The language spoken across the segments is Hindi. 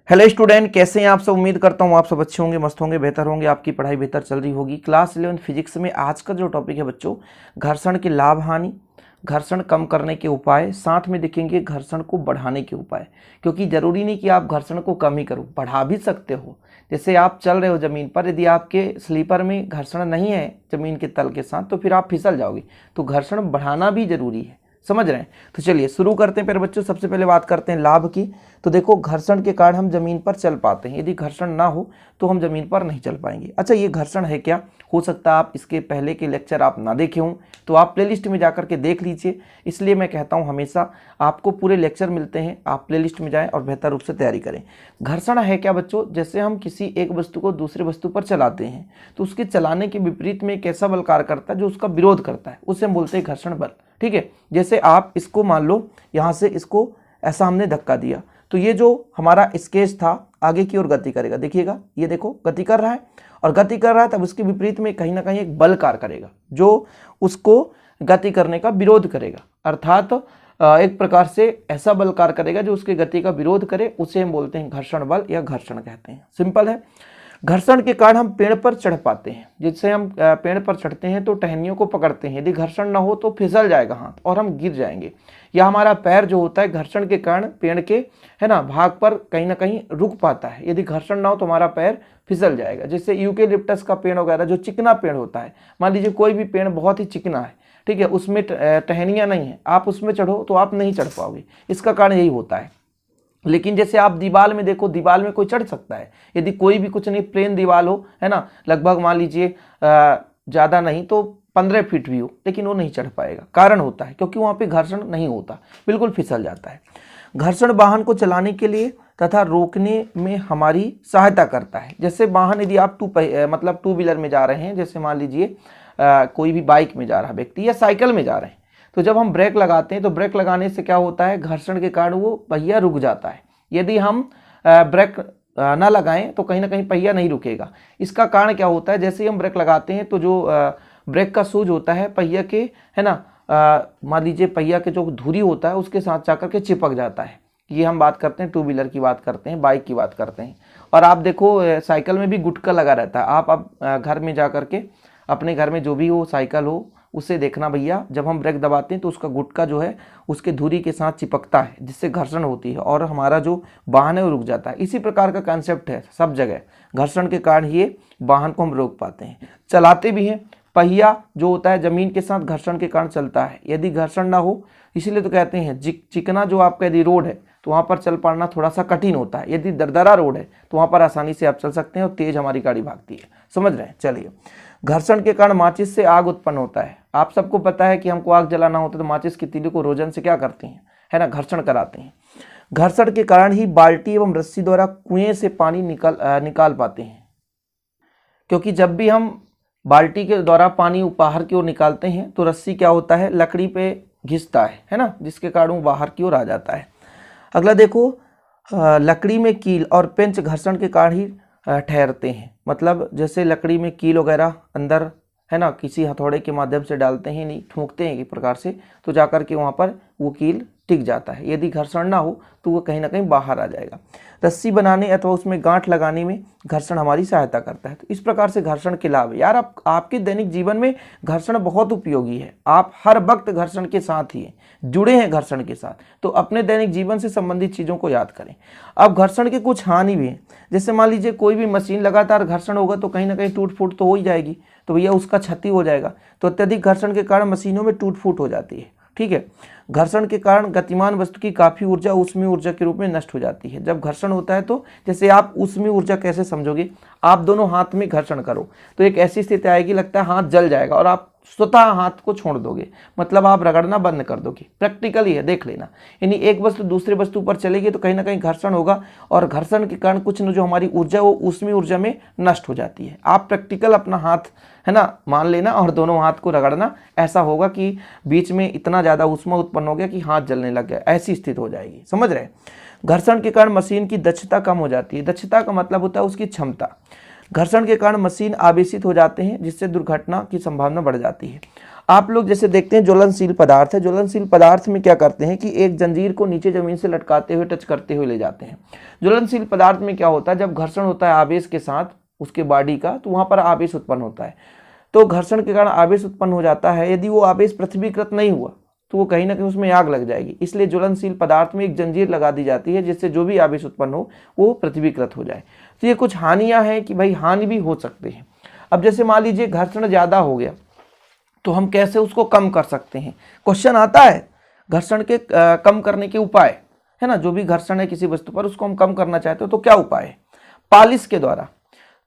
हेलो स्टूडेंट, कैसे हैं आप सब। उम्मीद करता हूँ आप सब अच्छे होंगे, मस्त होंगे, बेहतर होंगे, आपकी पढ़ाई बेहतर चल रही होगी। क्लास 11 फिजिक्स में आज का जो टॉपिक है बच्चों, घर्षण के लाभ हानि, घर्षण कम करने के उपाय, साथ में देखेंगे घर्षण को बढ़ाने के उपाय। क्योंकि जरूरी नहीं कि आप घर्षण को कम ही करो, बढ़ा भी सकते हो। जैसे आप चल रहे हो ज़मीन पर, यदि आपके स्लीपर में घर्षण नहीं है ज़मीन के तल के साथ, तो फिर आप फिसल जाओगे। तो घर्षण बढ़ाना भी जरूरी है, समझ रहे हैं। तो चलिए शुरू करते हैं। फिर बच्चों सबसे पहले बात करते हैं लाभ की। तो देखो, घर्षण के कारण हम जमीन पर चल पाते हैं, यदि घर्षण ना हो तो हम जमीन पर नहीं चल पाएंगे। अच्छा, ये घर्षण है क्या? हो सकता है आप इसके पहले के लेक्चर आप ना देखे हों, तो आप प्लेलिस्ट में जाकर के देख लीजिए। इसलिए मैं कहता हूँ हमेशा आपको पूरे लेक्चर मिलते हैं, आप प्लेलिस्ट में जाएं और बेहतर रूप से तैयारी करें। घर्षण है क्या बच्चों? जैसे हम किसी एक वस्तु को दूसरे वस्तु पर चलाते हैं, तो उसके चलाने के विपरीत में एक ऐसा बल कार्य करता है जो उसका विरोध करता है, उसे हम बोलते हैं घर्षण बल। ठीक है, जैसे आप इसको मान लो, यहाँ से इसको ऐसा हमने धक्का दिया, तो ये जो हमारा स्केच था आगे की ओर गति करेगा। देखिएगा, ये देखो गति कर रहा है, और गति कर रहा है तब उसके विपरीत में कहीं ना कहीं एक बल कार्य करेगा जो उसको गति करने का विरोध करेगा। अर्थात एक प्रकार से ऐसा बल कार्य करेगा जो उसकी गति का विरोध करे, उसे हम बोलते हैं घर्षण बल या घर्षण कहते हैं। सिंपल है। घर्षण के कारण हम पेड़ पर चढ़ पाते हैं। जिससे हम पेड़ पर चढ़ते हैं तो टहनियों को पकड़ते हैं, यदि घर्षण ना हो तो फिसल जाएगा हाथ और हम गिर जाएंगे। या हमारा पैर जो होता है घर्षण के कारण पेड़ के भाग पर कहीं ना कहीं रुक पाता है, यदि घर्षण ना हो तो हमारा पैर फिसल जाएगा। जैसे यूकेलिप्टस का पेड़ वगैरह जो चिकना पेड़ होता है, मान लीजिए कोई भी पेड़ बहुत ही चिकना है, ठीक है, उसमें टहनियाँ नहीं है, आप उसमें चढ़ो तो आप नहीं चढ़ पाओगे। इसका कारण यही होता है। लेकिन जैसे आप दीवार में देखो, दीवार में कोई चढ़ सकता है, यदि कोई भी कुछ नहीं, प्लेन दीवार हो, है ना, लगभग मान लीजिए ज़्यादा नहीं तो 15 फीट भी हो, लेकिन वो नहीं चढ़ पाएगा। कारण होता है क्योंकि वहाँ पे घर्षण नहीं होता, बिल्कुल फिसल जाता है। घर्षण वाहन को चलाने के लिए तथा रोकने में हमारी सहायता करता है। जैसे वाहन, यदि आप टू व्हीलर में जा रहे हैं, जैसे मान लीजिए कोई भी बाइक में जा रहा व्यक्ति या साइकिल में जा रहे हैं, तो जब हम ब्रेक लगाते हैं तो ब्रेक लगाने से क्या होता है, घर्षण के कारण वो पहिया रुक जाता है। यदि हम ब्रेक ना लगाएं तो कहीं ना कहीं पहिया नहीं रुकेगा। इसका कारण क्या होता है, जैसे ही हम ब्रेक लगाते हैं तो जो ब्रेक का सूज होता है पहिया के, है ना, मान लीजिए पहिया के जो धुरी होता है उसके साथ जाकर के चिपक जाता है। ये हम बात करते हैं टू व्हीलर की बात करते हैं, बाइक की बात करते हैं। और आप देखो साइकिल में भी गुटका लगा रहता है। आप घर में जा करके अपने घर में जो भी हो साइकिल हो, उससे देखना भैया, जब हम ब्रेक दबाते हैं तो उसका गुटका जो है उसके धुरी के साथ चिपकता है, जिससे घर्षण होती है और हमारा जो वाहन है वो रुक जाता है। इसी प्रकार का कंसेप्ट है सब जगह। घर्षण के कारण ये वाहन को हम रोक पाते हैं, चलाते भी हैं। पहिया जो होता है जमीन के साथ घर्षण के कारण चलता है, यदि घर्षण ना हो, इसीलिए तो कहते हैं चिकना जो आपका यदि रोड है तो वहाँ पर चल पाना थोड़ा सा कठिन होता है। यदि दरदरा रोड है तो वहाँ पर आसानी से आप चल सकते हैं और तेज हमारी गाड़ी भागती है। समझ रहे हैं। चलिए, घर्षण के कारण माचिस से आग उत्पन्न होता है। आप सबको पता है कि हमको आग जलाना होता है तो माचिस की तीली को रोजन से क्या करते हैं, है ना, घर्षण कराते हैं। घर्षण के कारण ही बाल्टी एवं रस्सी द्वारा कुएं से पानी निकाल पाते हैं। क्योंकि जब भी हम बाल्टी के द्वारा पानी बाहर की ओर निकालते हैं तो रस्सी क्या होता है, लकड़ी पे घिसता है ना, जिसके कारण वो बाहर की ओर आ जाता है। अगला देखो, लकड़ी में कील और पेंच घर्षण के कारण ही ठहरते हैं। मतलब जैसे लकड़ी में कील वगैरह अंदर, है ना, किसी हथौड़े के माध्यम से डालते हैं, नहीं ठोंकते हैं एक प्रकार से, तो जाकर के वहाँ पर वो कील टिक जाता है। यदि घर्षण ना हो तो वो कहीं ना कहीं बाहर आ जाएगा। रस्सी बनाने अथवा उसमें गांठ लगाने में घर्षण हमारी सहायता करता है। तो इस प्रकार से घर्षण के लाभ यार, आपके दैनिक जीवन में घर्षण बहुत उपयोगी है। आप हर वक्त घर्षण के साथ ही हैं, जुड़े हैं घर्षण के साथ, तो अपने दैनिक जीवन से संबंधित चीज़ों को याद करें। अब घर्षण के कुछ हानि भी हैं। जैसे मान लीजिए कोई भी मशीन लगातार घर्षण होगा तो कहीं ना कहीं टूट फूट तो हो ही जाएगी, तो भैया उसका क्षति हो जाएगा। तो अत्यधिक घर्षण के कारण मशीनों में टूट फूट हो जाती है। ठीक है, घर्षण के कारण गतिमान वस्तु की काफ़ी ऊर्जा ऊष्मीय ऊर्जा के रूप में नष्ट हो जाती है। जब घर्षण होता है तो जैसे आप ऊष्मीय ऊर्जा कैसे समझोगे, आप दोनों हाथ में घर्षण करो तो एक ऐसी स्थिति आएगी, लगता है हाथ जल जाएगा और आप स्वतः हाथ को छोड़ दोगे, मतलब आप रगड़ना बंद कर दोगे। प्रैक्टिकल ही है, देख लेना। यानी एक वस्तु दूसरे वस्तु पर चलेगी तो कहीं ना कहीं घर्षण होगा, और घर्षण के कारण कुछ न जो हमारी ऊर्जा वो ऊष्मीय ऊर्जा में नष्ट हो जाती है। आप प्रैक्टिकल अपना हाथ, है ना, मान लेना और दोनों हाथ को रगड़ना। ऐसा होगा कि बीच में इतना ज़्यादा ऊष्मा उत्पन्न हो गया कि हाथ जलने लग गया, ऐसी स्थिति हो जाएगी। समझ रहे हैं। घर्षण के कारण मशीन की दक्षता कम हो जाती है। दक्षता का मतलब होता है उसकी क्षमता। घर्षण के कारण मशीन आवेशित हो जाते हैं, जिससे दुर्घटना की संभावना बढ़ जाती है। आप लोग जैसे देखते हैं ज्वलनशील पदार्थ है, ज्वलनशील पदार्थ में क्या करते हैं कि एक जंजीर को नीचे जमीन से लटकाते हुए टच करते हुए ले जाते हैं। ज्वलनशील पदार्थ में क्या होता है, जब घर्षण होता है आवेश के साथ उसके बॉडी का, तो वहां पर आवेश उत्पन्न होता है। तो घर्षण के कारण आवेश उत्पन्न हो जाता है। यदि वो आवेश पृथ्वीकृत नहीं हुआ तो वो कहीं ना कहीं उसमें आग लग जाएगी। इसलिए ज्वलनशील पदार्थ में एक जंजीर लगा दी जाती है जिससे जो भी आवेश उत्पन्न हो वो पृथ्वीकृत हो जाए। तो ये कुछ हानियां हैं कि भाई हानि भी हो सकते हैं। अब जैसे मान लीजिए घर्षण ज़्यादा हो गया तो हम कैसे उसको कम कर सकते हैं। क्वेश्चन आता है घर्षण के कम करने के उपाय, है ना। जो भी घर्षण है किसी वस्तु पर उसको हम कम करना चाहते हो तो क्या उपाय है। पालिश के द्वारा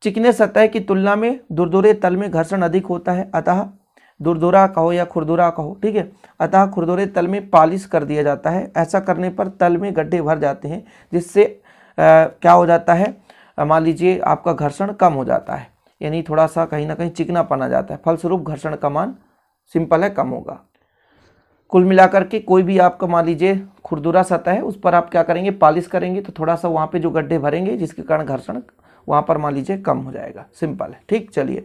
चिकने सतह की तुलना में दुरदुरे तल में घर्षण अधिक होता है, अतः दुरदुरा कहो या खुरदुरा कहो, ठीक है, अतः खुरदुरे तल में पालिश कर दिया जाता है। ऐसा करने पर तल में गड्ढे भर जाते हैं जिससे क्या हो जाता है, मान लीजिए आपका घर्षण कम हो जाता है, यानी थोड़ा सा कहीं ना कहीं चिकना पना जाता है। फलस्वरूप घर्षण का मान सिंपल है कम होगा। कुल मिलाकर के कोई भी आपका मान लीजिए खुरदुरा सतह है उस पर आप क्या करेंगे, पालिश करेंगे तो थोड़ा सा वहाँ पे जो गड्ढे भरेंगे जिसके कारण घर्षण वहाँ पर मान लीजिए कम हो जाएगा। सिंपल है, ठीक। चलिए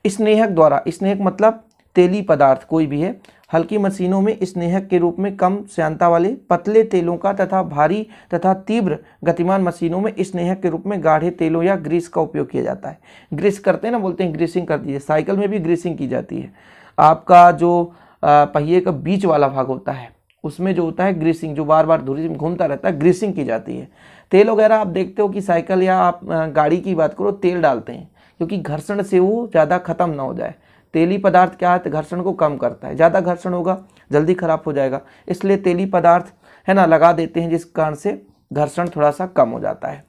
स्नेहक द्वारा, स्नेहक मतलब तेली पदार्थ कोई भी है, हल्की मशीनों में स्नेहक के रूप में कम श्यानता वाले पतले तेलों का तथा भारी तथा तीव्र गतिमान मशीनों में स्नेहक के रूप में गाढ़े तेलों या ग्रीस का उपयोग किया जाता है। ग्रीस करते हैं ना, बोलते हैं ग्रीसिंग कर दीजिए। साइकिल में भी ग्रीसिंग की जाती है। आपका जो पहिए का बीच वाला भाग होता है उसमें जो होता है ग्रीसिंग, जो बार बार धुरी में घूमता रहता है, ग्रीसिंग की जाती है। तेल वगैरह आप देखते हो कि साइकिल या आप गाड़ी की बात करो तेल डालते हैं क्योंकि घर्षण से वो ज़्यादा खत्म ना हो जाए। तेली पदार्थ क्या है, घर्षण को कम करता है। ज़्यादा घर्षण होगा जल्दी खराब हो जाएगा, इसलिए तेली पदार्थ है ना लगा देते हैं, जिस कारण से घर्षण थोड़ा सा कम हो जाता है।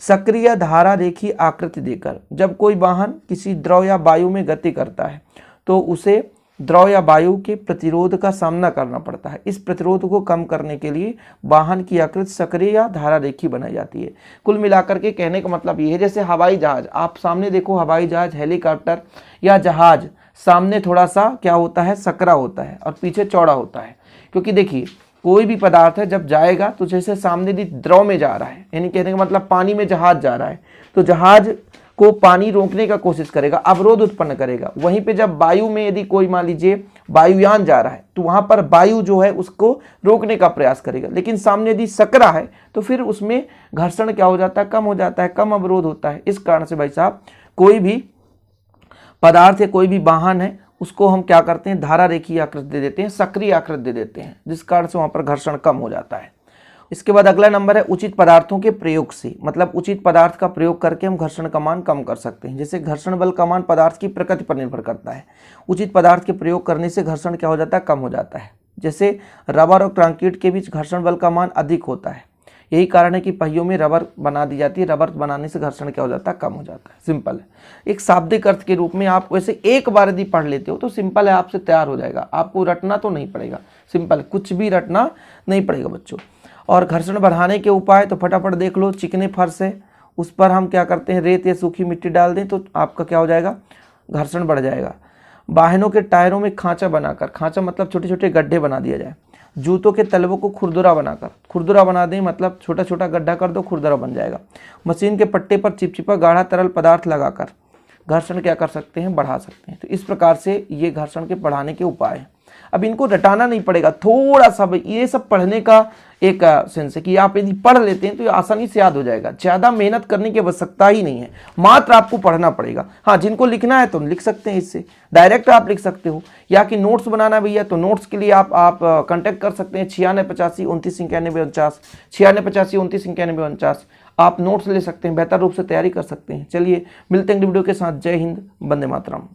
सक्रिय धारा रेखी आकृति देकर जब कोई वाहन किसी द्रव या वायु में गति करता है तो उसे द्रव या वायु के प्रतिरोध का सामना करना पड़ता है। इस प्रतिरोध को कम करने के लिए वाहन की आकृति सक्रिय या धारा रेखी बनाई जाती है। कुल मिलाकर के कहने का मतलब ये है, जैसे हवाई जहाज, आप सामने देखो हवाई जहाज, हेलीकॉप्टर या जहाज, सामने थोड़ा सा क्या होता है, सकरा होता है और पीछे चौड़ा होता है। क्योंकि देखिए कोई भी पदार्थ है जब जाएगा तो जैसे सामने भी द्रव में जा रहा है, यानी कहने का मतलब पानी में जहाज जा रहा है तो जहाज को पानी रोकने का कोशिश करेगा, अवरोध उत्पन्न करेगा। वहीं पे जब वायु में यदि कोई मान लीजिए वायुयान जा रहा है तो वहां पर वायु जो है उसको रोकने का प्रयास करेगा। लेकिन सामने यदि सकरा है तो फिर उसमें घर्षण क्या हो जाता है, कम हो जाता है, कम अवरोध होता है। इस कारण से भाई साहब कोई भी पदार्थ है, कोई भी वाहन है, उसको हम क्या करते हैं, धारा रेखी आकृति दे देते हैं, सक्रिय आकृति दे देते हैं, जिस कारण से वहां पर घर्षण कम हो जाता है। इसके बाद अगला नंबर है उचित पदार्थों के प्रयोग से, मतलब उचित पदार्थ का प्रयोग करके हम घर्षण का मान कम कर सकते हैं। जैसे घर्षण बल का मान पदार्थ की प्रकृति पर निर्भर करता है। उचित पदार्थ के प्रयोग करने से घर्षण क्या हो जाता है, कम हो जाता है। जैसे रबर और कंक्रीट के बीच घर्षण बल का मान अधिक होता है। यही कारण है कि पहियों में रबर बना दी जाती है। रबर बनाने से घर्षण क्या हो जाता है, कम हो जाता है। सिंपल है। एक शाब्दिक अर्थ के रूप में आप वैसे एक बार यदि पढ़ लेते हो तो सिंपल है, आपसे तैयार हो जाएगा। आपको रटना तो नहीं पड़ेगा, सिंपल, कुछ भी रटना नहीं पड़ेगा बच्चों। और घर्षण बढ़ाने के उपाय तो फटाफट देख लो। चिकने फर्श है उस पर हम क्या करते हैं, रेत या सूखी मिट्टी डाल दें तो आपका क्या हो जाएगा, घर्षण बढ़ जाएगा। वाहनों के टायरों में खांचा बनाकर, खांचा मतलब छोटे छोटे गड्ढे बना दिया जाए। जूतों के तलवों को खुरदुरा बनाकर, खुरदुरा बना दें मतलब छोटा छोटा गड्ढा कर दो, खुरदुरा बन जाएगा। मशीन के पट्टे पर चिपचिपा गाढ़ा तरल पदार्थ लगाकर घर्षण क्या कर सकते हैं, बढ़ा सकते हैं। तो इस प्रकार से ये घर्षण के बढ़ाने के उपाय हैं। अब इनको रटाना नहीं पड़ेगा, थोड़ा सा ये सब पढ़ने का एक सेंस है कि आप यदि पढ़ लेते हैं तो ये आसानी से याद हो जाएगा। ज़्यादा मेहनत करने की आवश्यकता ही नहीं है, मात्र आपको पढ़ना पड़ेगा। हाँ, जिनको लिखना है तो लिख सकते हैं, इससे डायरेक्ट आप लिख सकते हो। या कि नोट्स बनाना भैया तो नोट्स के लिए आप कांटेक्ट कर सकते हैं 9685299149, 9685299149। आप नोट्स ले सकते हैं, बेहतर रूप से तैयारी कर सकते हैं। चलिए मिलते हैं वीडियो के साथ। जय हिंद, वंदे मातरम।